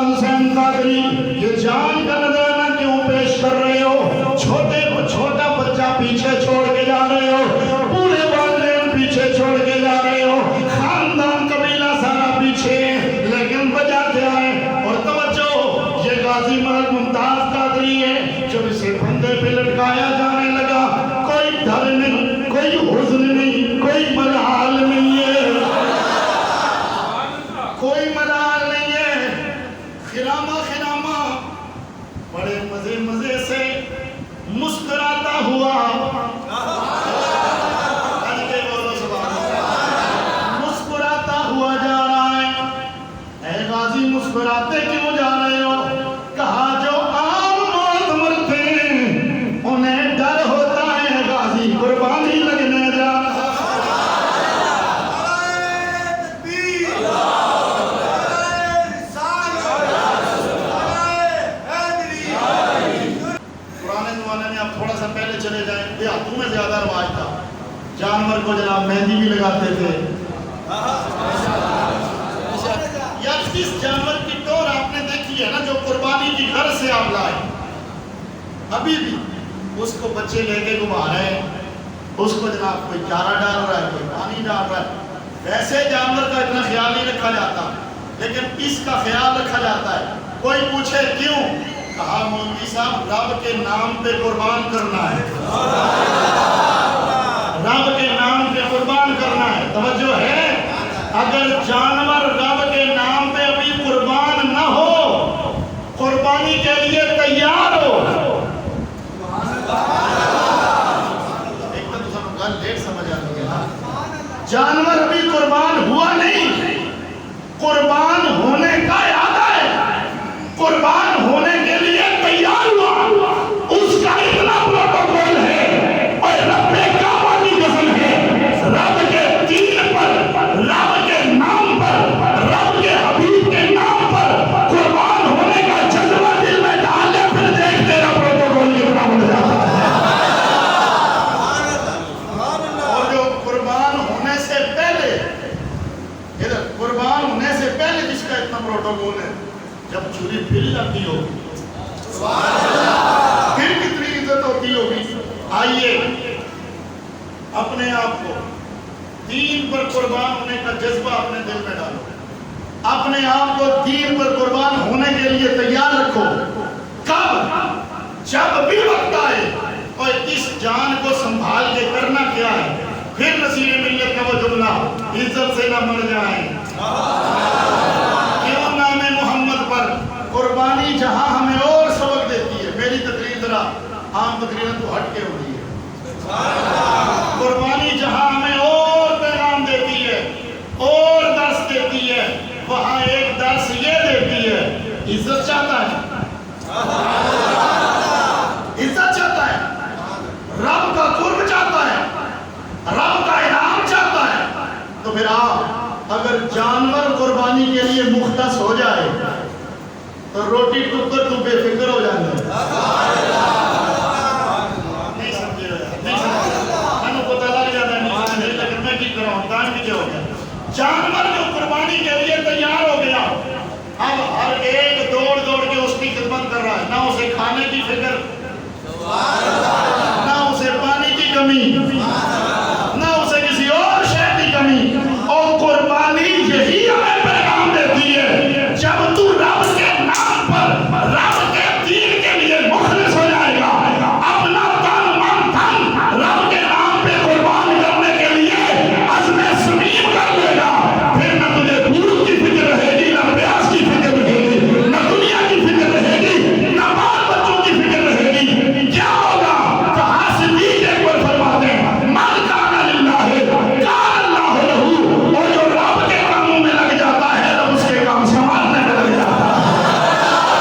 حسین قادری یہ جان کا نذرانہ کیوں پیش کر رہے ہو؟ چھوٹا بچہ پیچھے چھوڑ کے جا رہے ہو، پورے والدین پیچھے چھوڑ کے جا رہے ہو، خاندان قبیلہ سارا پیچھے، لیکن وجہ کیا ہے؟ اور توجہ، یہ غازی ملک ممتاز قادری ہے، جب اسے پھندے پہ لٹکایا جانے لگا، کوئی ڈر نہیں، کوئی حزن نہیں، کوئی ملال نہیں ہے، کوئی ملال نہیں ہے، خرامہ بڑے مزے سے مسکراتا ہوا مسکراتا ہوا جا رہا ہے۔ اے غازی مسکراتے کیوں جا رہے ہو؟ کہا جو عام موت مرتے ہیں انہیں ڈر ہوتا ہے، غازی قربانی لگنے جا رہا ہے۔ تھوڑا سا پہلے چلے جائیں، دیہاتوں میں زیادہ رواج تھا، جانور کو جناب مہندی بھی لگاتے تھے، یا اس جانور کی ٹور آپ نے دیکھی ہے نا جو قربانی کی گھر سے آپ لائے، ابھی بھی اس کو بچے لے کے گھما رہے ہیں، اس کو جناب کوئی چارہ ڈال رہا ہے، کوئی پانی ڈال رہا ہے۔ ویسے جانور کا اتنا خیال نہیں رکھا جاتا، لیکن اس کا خیال رکھا جاتا ہے۔ کوئی پوچھے کیوں؟ کہا مولوی صاحب رب کے نام پہ قربان کرنا ہے، رب کے نام پہ قربان کرنا ہے۔ توجہ ہے، اگر جانور رب کے نام پہ ابھی قربان نہ ہو، قربانی کے لیے تیار ہو، ایک تو سب گل لیٹ سمجھ آتی ہے، جانور ابھی قربان ہوا نہیں، قربان ہونے کا ارادہ ہے، قربان ہونے کے لیے تیار ہوا، اس کا اتنا پروٹوکول ہے، اور رب کعبہ کی قسم ہے، رب کے دین پر، رب کے نام پر، رب کے حبیب کے نام پر قربان ہونے کا جذبہ دل میں ڈال لے، پھر دیکھ تیرا پروٹوکول کتنا بن جاتا ہے۔ اور جو قربان ہونے سے پہلے، ادھر قربان ہونے سے پہلے جس کا اتنا پروٹوکول ہے، جب چھری پھر جاتی ہوگی، پھر کتنی عزت ہوتی ہوگی۔ آئیے اپنے آپ کو دین پر قربان ہونے کا جذبہ اپنے دل میں ڈالو، اپنے آپ کو دین پر قربان ہونے کے لیے تیار رکھو۔ کب؟ جب بھی وقت آئے، اور اس جان کو سنبھال کے کرنا کیا ہے؟ پھر نصیر ملت کا وہ جملہ، عزت سے نہ مر جائیں، کیوں نام محمد پر قربانی جہاں ہمیں اور سبق دیتی ہے۔ میری تقریر ذرا عام تقریر تو ہٹ کے ہو رہی ہے، قربانی جہاں ہمیں اور پیغام دیتی ہے، اور درس دیتی ہے، وہاں ایک درس یہ دیتی ہے، عزت چاہتا ہے، عزت چاہتا ہے، رب کا قرب چاہتا ہے، رب کا انعام چاہتا ہے، تو پھر آپ اگر جانور قربانی کے لیے مختص ہو جائے تو روٹی ٹکر تو بے فکر ہو جائے گا۔ نہیں سمجھے میں نے پتہ لگ جاتا ہے، لیکن میں کی کروں کام بھی ہو گیا۔ جانور جو قربانی کے لیے تیار ہو گیا، اب ہر ایک دوڑ کے اس کی خدمت کر رہا ہے، نہ اسے کھانے کی فکر، نہ اسے پانی کی کمی،